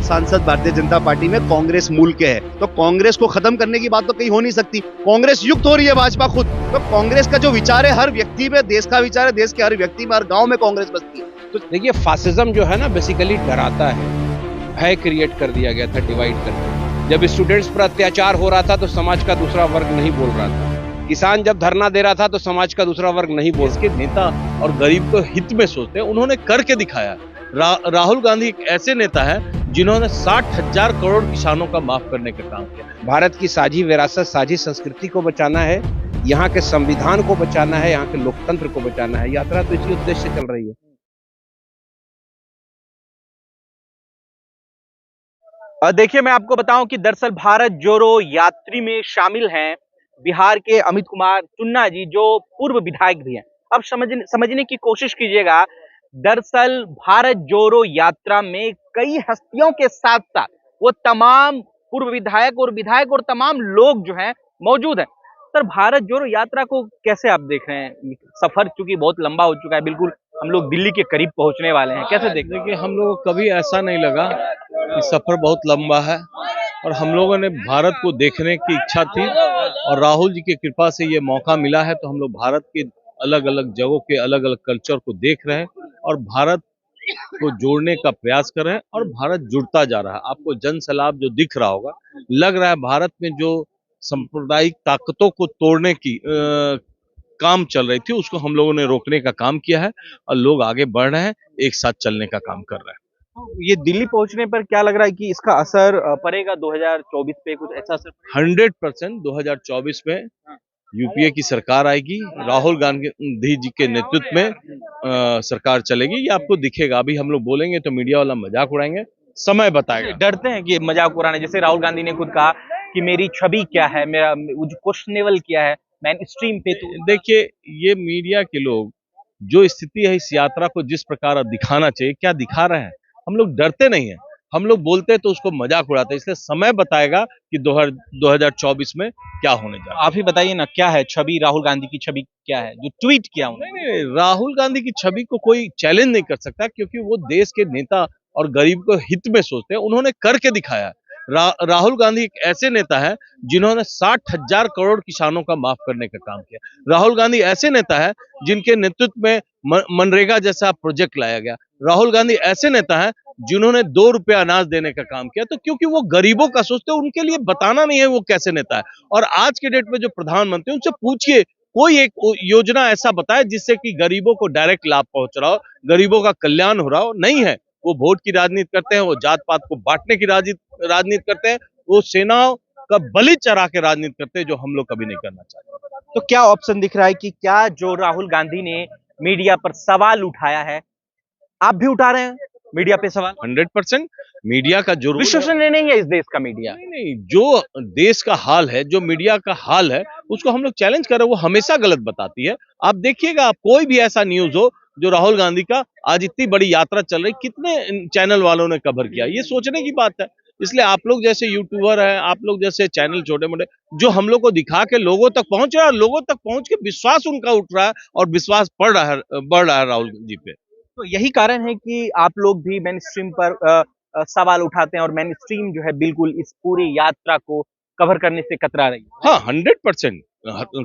सांसद भारतीय जनता पार्टी में कांग्रेस मूल के हैं, तो कांग्रेस को खत्म करने की बात तो कहीं हो नहीं सकती। कांग्रेस युक्त हो रही है भाजपा खुद, तो कांग्रेस का जो विचार है हर व्यक्ति में, देश का विचार है, देश के हर व्यक्ति में, हर गांव में कांग्रेस बसती है। तो देखिए, फासिज्म जो है ना बेसिकली डराता है, भय क्रिएट कर दिया गया था डिवाइड करके। जब स्टूडेंट्स पर अत्याचार हो रहा था तो समाज का दूसरा वर्ग नहीं बोल रहा था, किसान जब धरना दे रहा था तो समाज का दूसरा वर्ग नहीं बोल। इसके नेता और गरीब को हित में सोचते हैं, उन्होंने करके दिखाया। राहुल गांधी एक ऐसे नेता है जिन्होंने 60,000 करोड़ किसानों का माफ करने का काम किया। भारत की साझी विरासत, साझी संस्कृति को बचाना है, यहाँ के संविधान को बचाना है, यहाँ के लोकतंत्र को बचाना है। यात्रा तो इसी उद्देश्य से चल रही है। देखिए, मैं आपको बताऊं कि दरअसल भारत जोड़ो यात्री में शामिल हैं बिहार के अमित कुमार टुन्ना जी, जो पूर्व विधायक भी हैं। अब समझने की कोशिश कीजिएगा। दरअसल भारत जोड़ो यात्रा में कई हस्तियों के साथ साथ वो तमाम पूर्व विधायक और तमाम लोग जो हैं मौजूद हैं। सर, भारत जोड़ो यात्रा को कैसे आप देख रहे हैं? सफर चूंकि बहुत लंबा हो चुका है, बिल्कुल हम लोग दिल्ली के करीब पहुंचने वाले हैं, कैसे देख रहे हैं? देखिए, हम लोगों को कभी ऐसा नहीं लगा कि सफर बहुत लंबा है, और हम लोगों ने भारत को देखने की इच्छा थी, और राहुल जी की कृपा से ये मौका मिला है। तो हम लोग भारत के अलग अलग जगहों के अलग अलग कल्चर को देख रहे हैं और भारत को जोड़ने का प्रयास कर रहे हैं, और भारत जुड़ता जा रहा है। आपको जन सैलाब जो दिख रहा होगा, लग रहा है भारत में जो सांप्रदायिक ताकतों को तोड़ने की काम चल रही थी, उसको हम लोगों ने रोकने का काम किया है, और लोग आगे बढ़ रहे हैं, एक साथ चलने का काम कर रहे हैं। ये दिल्ली पहुंचने पर क्या लग रहा है कि इसका असर पड़ेगा 2024 पे? कुछ ऐसा असर? 100% 2024 में यूपीए की सरकार आएगी, राहुल गांधी जी के नेतृत्व में सरकार चलेगी। ये आपको दिखेगा। अभी हम लोग बोलेंगे तो मीडिया वाला मजाक उड़ाएंगे, समय बताएगा। डरते हैं कि मजाक उड़ाने, जैसे राहुल गांधी ने खुद कहा कि मेरी छवि क्या है, मेरा क्वेश्चनेबल क्या है मैन स्ट्रीम पे। तो देखिए, ये मीडिया के लोग जो स्थिति है इस यात्रा को जिस प्रकार दिखाना चाहिए, क्या दिखा रहे हैं। हम लोग डरते नहीं है, हम लोग बोलते हैं तो उसको मजाक उड़ाते हैं। इसलिए समय बताएगा कि 2024 में क्या होने जा रहा है। आप ही बताइए ना, क्या है छवि, राहुल गांधी की छवि क्या है जो ट्वीट किया उन्होंने? नहीं, राहुल गांधी की छवि को कोई चैलेंज नहीं कर सकता, क्योंकि वो देश के नेता और गरीब को हित में सोचते हैं, उन्होंने करके दिखाया। राहुल गांधी एक ऐसे नेता है जिन्होंने 60,000 करोड़ किसानों का माफ करने का काम किया। राहुल गांधी ऐसे नेता है जिनके नेतृत्व में मनरेगा जैसा प्रोजेक्ट लाया गया। राहुल गांधी ऐसे नेता है जिन्होंने 2 रुपए अनाज देने का काम किया। तो क्योंकि वो गरीबों का सोचते हैं, उनके लिए बताना नहीं है वो कैसे नेता है। और आज के डेट में जो प्रधानमंत्री, उनसे पूछिए कोई एक योजना ऐसा बताए जिससे कि गरीबों को डायरेक्ट लाभ पहुंच रहा हो, गरीबों का कल्याण हो रहा हो। नहीं है। वो वोट की राजनीति करते हैं, वो जात पात को बांटने की राजनीति करते हैं, वो सेनाओं का बलि चढ़ा के राजनीति करते हैं, जो हम लोग कभी नहीं करना चाहते। तो क्या ऑप्शन दिख रहा है कि क्या जो राहुल गांधी ने मीडिया पर सवाल उठाया है, आप भी उठा रहे हैं मीडिया पे सवाल? 100% मीडिया का जो विश्वसनीय नहीं है इस देश का मीडिया। नहीं, जो देश का हाल है, जो मीडिया का हाल है, उसको हम लोग चैलेंज कर रहे हैं। वो हमेशा गलत बताती है। आप देखिएगा, आप कोई भी ऐसा न्यूज हो जो राहुल गांधी का, आज इतनी बड़ी यात्रा चल रही, कितने चैनल वालों ने कवर किया, ये सोचने की बात है। इसलिए आप लोग जैसे यूट्यूबर हैं, आप लोग जैसे चैनल छोटे मोटे, जो हम लोग को दिखा के लोगों तक पहुंच रहा है, लोगों तक पहुंच के विश्वास उनका उठ रहा है, और विश्वास बढ़ रहा है राहुल जी पे। तो यही कारण है कि आप लोग भी मेन स्ट्रीम पर सवाल उठाते हैं, और मेन स्ट्रीम जो है बिल्कुल इस पूरी यात्रा को कवर करने से कतरा रही है। हाँ, 100%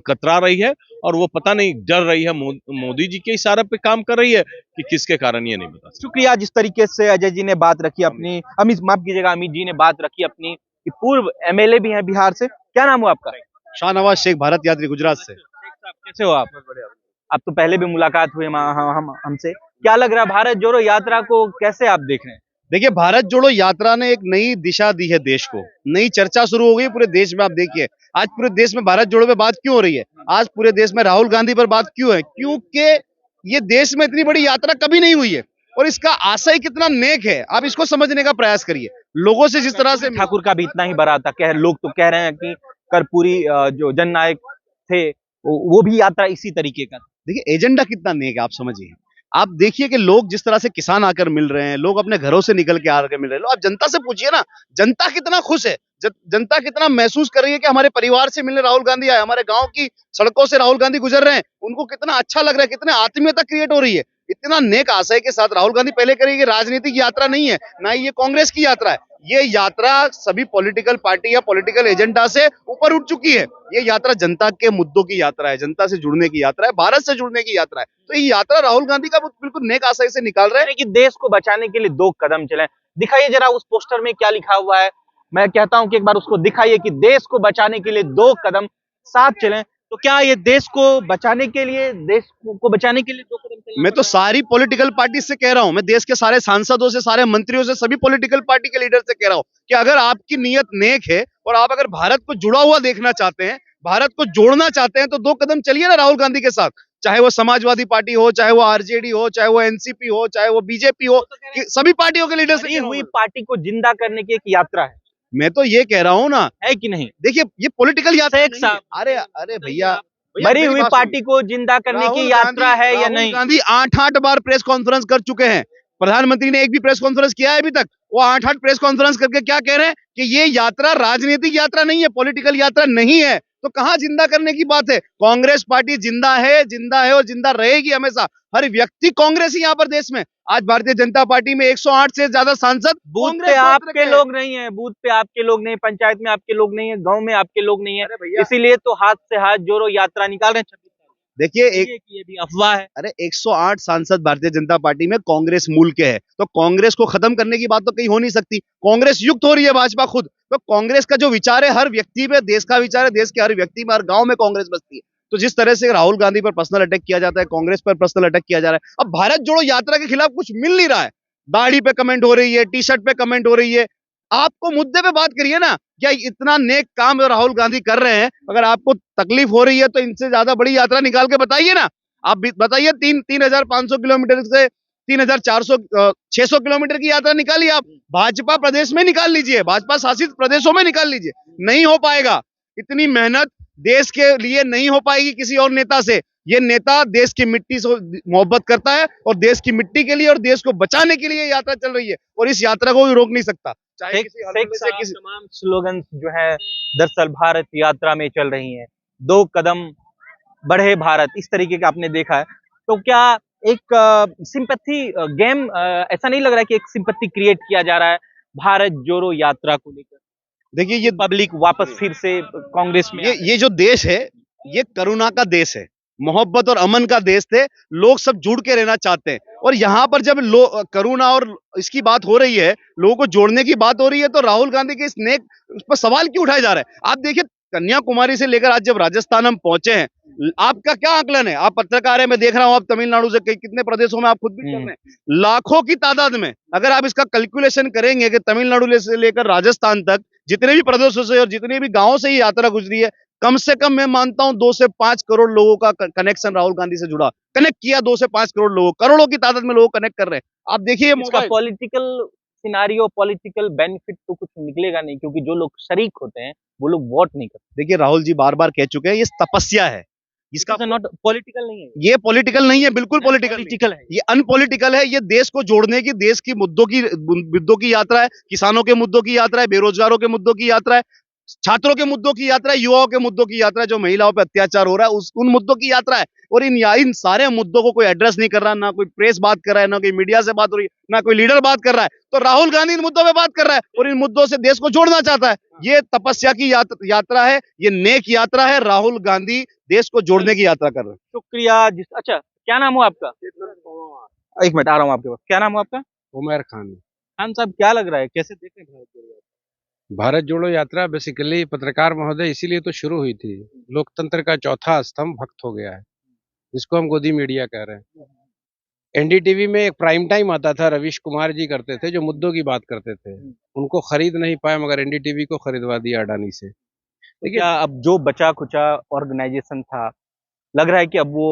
कतरा रही है, और वो पता नहीं डर रही है, मोदी जी के इशारे पे काम कर रही है कि किसके कारण, ये नहीं बता। शुक्रिया जिस तरीके से अजय जी ने बात रखी अपनी, माफ कीजिएगा, अमित जी ने बात रखी अपनी, कि पूर्व एमएलए भी हैं बिहार से। क्या नाम हुआ आपका? शाहनवाज शेख, भारत यात्री, गुजरात से। कैसे हो आप? आप तो पहले भी मुलाकात हुई हमसे। क्या लग रहा है भारत जोड़ो यात्रा को कैसे आप देख रहे हैं? देखिए, भारत जोड़ो यात्रा ने एक नई दिशा दी है देश को, नई चर्चा शुरू हो गई पूरे देश में। आप देखिए, आज पूरे देश में भारत जोड़ो पे बात क्यों हो रही है, आज पूरे देश में राहुल गांधी पर बात क्यों है? क्योंकि ये देश में इतनी बड़ी यात्रा कभी नहीं हुई है, और इसका आशय कितना नेक है, आप इसको समझने का प्रयास करिए। लोगों से जिस तरह से ठाकुर का भी इतना ही बड़ा था, लोग तो कह रहे हैं कि कर्पूरी जो जननायक थे वो भी यात्रा इसी तरीके का। देखिए, एजेंडा कितना नेक है, आप समझिए। आप देखिए कि लोग जिस तरह से किसान आकर मिल रहे हैं, लोग अपने घरों से निकल के आकर मिल रहे हैं। आप जनता से पूछिए ना, जनता कितना खुश है, जनता कितना महसूस कर रही है कि हमारे परिवार से मिलने राहुल गांधी आए, हमारे गांव की सड़कों से राहुल गांधी गुजर रहे हैं, उनको कितना अच्छा लग रहा है, कितने आत्मीयता क्रिएट हो रही है। इतना नेक आशय के साथ राहुल गांधी पहले करेंगे। राजनीतिक यात्रा नहीं है, ना ही ये कांग्रेस की यात्रा है, ये यात्रा सभी पॉलिटिकल पार्टी या पॉलिटिकल एजेंडा से ऊपर उठ चुकी है। ये यात्रा जनता के मुद्दों की यात्रा है, जनता से जुड़ने की यात्रा है, भारत से जुड़ने की यात्रा है। तो ये यात्रा राहुल गांधी का वो बिल्कुल नेक आशय से निकाल रहे हैं। यानी कि देश को बचाने के लिए 2 कदम चले। दिखाइए जरा उस पोस्टर में क्या लिखा हुआ है। मैं कहता हूं कि एक बार उसको दिखाइए कि देश को बचाने के लिए 2 कदम साथ चलें। तो क्या ये देश को बचाने के लिए 2 कदम चलना मैं तो पड़ रहा है? सारी पॉलिटिकल पार्टी से कह रहा हूं, मैं देश के सारे सांसदों से, सारे मंत्रियों से, सभी पॉलिटिकल पार्टी के लीडर से कह रहा हूं कि अगर आपकी नीयत नेक है और आप अगर भारत को जुड़ा हुआ देखना चाहते हैं, भारत को जोड़ना चाहते हैं, तो 2 कदम चलिए ना राहुल गांधी के साथ। चाहे वो समाजवादी पार्टी हो, चाहे वो आरजेडी हो, चाहे वो एनसीपी हो, चाहे वो बीजेपी हो, सभी पार्टियों के लीडर से मरी कह रहा हूं हुई मैं। पार्टी को जिंदा करने की एक यात्रा मैं तो ये कह रहा हूं ना, है कि नहीं? देखिए ये पॉलिटिकल यात्रा शेख नहीं है। साहब, अरे अरे भैया, मरी मेरी हुई बात पार्टी सुनिए। को जिंदा करने की यात्रा है या राहुल नहीं? गांधी 8-8 बार प्रेस कॉन्फ्रेंस कर चुके हैं। प्रधानमंत्री ने एक भी प्रेस कॉन्फ्रेंस किया है अभी तक? वो 8-8 प्रेस कॉन्फ्रेंस करके क्या कह रहे हैं कि ये यात्रा राजनीतिक यात्रा नहीं है, पॉलिटिकल यात्रा नहीं है। तो कहां जिंदा करने की बात है? कांग्रेस पार्टी जिंदा है और जिंदा रहेगी हमेशा। हर व्यक्ति कांग्रेस ही यहाँ पर देश में। आज भारतीय जनता पार्टी में 108 से ज्यादा सांसद बूथ कांग्रेस पे गोत्र आपके के हैं। लोग नहीं है, बूथ पे आपके लोग नहीं, पंचायत में आपके लोग नहीं है, गांव में आपके लोग नहीं है। अरे भैया, इसीलिए तो हाथ से हाथ जोड़ो यात्रा निकाल रहे हैं 26 देखिए तारीख को। ये भी अफवाह है। अरे 108 सांसद भारतीय जनता पार्टी में कांग्रेस मूल के हैं, तो कांग्रेस को खत्म करने की बात तो कहीं हो नहीं सकती। कांग्रेस युक्त हो रही है भाजपा खुद। तो कांग्रेस का जो विचार है हर व्यक्ति में, देश का विचार है, देश के हर व्यक्ति में, हर गांव में कांग्रेस बसती है। तो जिस तरह से राहुल गांधी पर पर्सनल अटैक किया जाता है, कांग्रेस पर पर्सनल अटैक किया जा रहा है। अब भारत जोड़ो यात्रा के खिलाफ कुछ मिल नहीं रहा है। दाढ़ी पे कमेंट हो रही है, टी शर्ट पे कमेंट हो रही है। आपको मुद्दे पे बात करिए ना। क्या इतना नेक काम राहुल गांधी कर रहे हैं, अगर आपको तकलीफ हो रही है तो इनसे ज्यादा बड़ी यात्रा निकाल के बताइए ना। आप बताइए 3,500 किलोमीटर से 3,400 600 किलोमीटर की यात्रा निकालिए आप। भाजपा प्रदेश में निकाल लीजिए, भाजपा शासित प्रदेशों में निकाल लीजिए। नहीं हो पाएगा। इतनी मेहनत देश के लिए नहीं हो पाएगी किसी और नेता से। ये नेता देश की मिट्टी से मोहब्बत करता है और देश की मिट्टी के लिए और देश को बचाने के लिए यात्रा चल रही है, और इस यात्रा को भी रोक नहीं सकता। चाहे शेख किसी हलवे से किसी तमाम स्लोगन जो है दरअसल भारत यात्रा में चल रही हैं। 2 कदम बढ़े भारत, इस तरीके का आपने देखा है। तो क्या एक सिंपैथी गेम ऐसा नहीं लग रहा है कि एक सिंपैथी क्रिएट किया जा रहा है भारत जोड़ो यात्रा को लेकर? देखिए ये पब्लिक वापस फिर से कांग्रेस में ये जो देश है, ये करुणा का देश है, मोहब्बत और अमन का देश थे। लोग सब जुड़ के रहना चाहते हैं, और यहाँ पर जब करुणा और इसकी बात हो रही है, लोगों को जोड़ने की बात हो रही है, तो राहुल गांधी के इस नेक उस पर सवाल क्यों उठाए जा रहे हैं? आप देखिए कन्याकुमारी से लेकर आज जब राजस्थान हम पहुंचे हैं, आपका क्या आकलन है? आप पत्रकार है, मैं देख रहा हूं, आप तमिलनाडु से कितने प्रदेशों में आप खुद भी कर रहे हैं, लाखों की तादाद में। अगर आप इसका कैलकुलेशन करेंगे कि तमिलनाडु से लेकर राजस्थान तक जितने भी प्रदेशों से और जितने भी गांवों से ये यात्रा गुजरी है, कम से कम मैं मानता हूं 2 से 5 करोड़ लोगों का कनेक्शन राहुल गांधी से जुड़ा, कनेक्ट किया। 2 से 5 करोड़ लोगों, करोड़ों की तादाद में लोग कनेक्ट कर रहे हैं। आप देखिए इसका पॉलिटिकल सिनारियो, पॉलिटिकल बेनिफिट तो कुछ निकलेगा नहीं, क्योंकि जो लोग शरीक होते हैं वो लोग वोट नहीं करते। देखिए राहुल जी बार बार कह चुके हैं, ये तपस्या है। इसका नॉट पॉलिटिकल नहीं है, ये पॉलिटिकल नहीं है, बिल्कुल पॉलिटिकल पॉलिटिकल है। ये अनपॉलिटिकल है। ये देश को जोड़ने की, देश की मुद्दों की यात्रा है, किसानों के मुद्दों की यात्रा है, बेरोजगारों के मुद्दों की यात्रा है, छात्रों के मुद्दों की यात्रा है, युवाओं के मुद्दों की यात्रा है, जो महिलाओं पर अत्याचार हो रहा है उन मुद्दों की यात्रा है। और इन सारे मुद्दों को कोई एड्रेस नहीं कर रहा, ना कोई प्रेस बात कर रहा है, ना कोई मीडिया से बात हो रही है, ना कोई लीडर बात कर रहा है। तो राहुल गांधी इन मुद्दों पे बात कर रहा है और इन मुद्दों से देश को जोड़ना चाहता है। ये तपस्या की यात्रा है, ये नेक यात्रा है। राहुल गांधी देश को जोड़ने की यात्रा कर रहे हैं। शुक्रिया। अच्छा, क्या नाम हो आपका? एक मिनट आ रहा हूँ आपके पास। क्या नाम हो आपका? उमर खान। खान साहब, क्या लग रहा है, कैसे देख रहे हैं भारत जोड़ो यात्रा? भारत जोड़ो यात्रा बेसिकली पत्रकार महोदय इसीलिए तो शुरू हुई थी, लोकतंत्र का चौथा स्तंभ भक्त हो गया है, जिसको हम गोदी मीडिया कह रहे हैं। एनडीटीवी में एक प्राइम टाइम आता था, रवीश कुमार जी करते थे, जो मुद्दों की बात करते थे। उनको खरीद नहीं पाए, मगर एनडीटीवी को खरीदवा दिया अडानी से। तो क्या अब जो बचा खुचा ऑर्गेनाइजेशन था, लग रहा है कि अब वो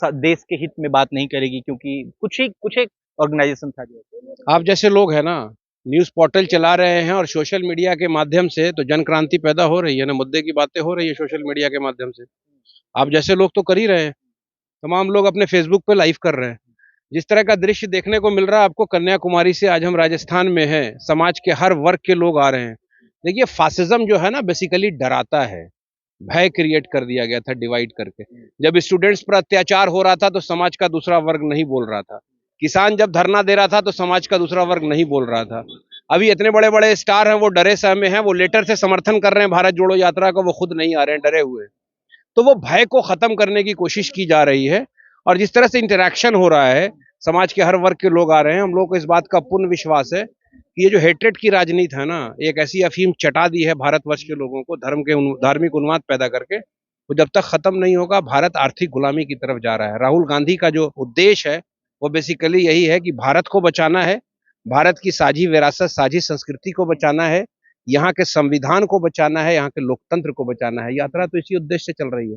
देश के हित में बात नहीं करेगी, क्योंकि कुछ एक ऑर्गेनाइजेशन था जो आप जैसे लोग हैं ना, न्यूज पोर्टल चला रहे हैं और सोशल मीडिया के माध्यम से तो जन क्रांति पैदा हो रही है ना, मुद्दे की बातें हो रही है सोशल मीडिया के माध्यम से। आप जैसे लोग तो कर ही रहे हैं, तमाम लोग अपने फेसबुक पे लाइव कर रहे हैं। जिस तरह का दृश्य देखने को मिल रहा है आपको कन्याकुमारी से, आज हम राजस्थान में हैं, समाज के हर वर्ग के लोग आ रहे हैं। देखिए फासिज्म जो है ना बेसिकली डराता है, भय क्रिएट कर दिया गया था डिवाइड करके। जब स्टूडेंट्स पर अत्याचार हो रहा था तो समाज का दूसरा वर्ग नहीं बोल रहा था, किसान जब धरना दे रहा था तो समाज का दूसरा वर्ग नहीं बोल रहा था। अभी इतने बड़े बड़े स्टार हैं, वो डरे सहमे हैं, वो लेटर से समर्थन कर रहे हैं भारत जोड़ो यात्रा का, वो खुद नहीं आ रहे हैं, डरे हुए। तो वो भय को खत्म करने की कोशिश की जा रही है, और जिस तरह से इंटरेक्शन हो रहा है, समाज के हर वर्ग के लोग आ रहे हैं, हम लोग को इस बात का पूर्ण विश्वास है कि ये जो हेट्रेड की राजनीति है ना, एक ऐसी अफीम चटा दी है भारतवर्ष के लोगों को, धार्मिक उन्माद पैदा करके, वो जब तक खत्म नहीं होगा, भारत आर्थिक गुलामी की तरफ जा रहा है। राहुल गांधी का जो उद्देश्य है वो बेसिकली यही है कि भारत को बचाना है, भारत की साझी विरासत, साझी संस्कृति को बचाना है, यहाँ के संविधान को बचाना है, यहाँ के लोकतंत्र को बचाना है। यात्रा तो इसी उद्देश्य से चल रही है।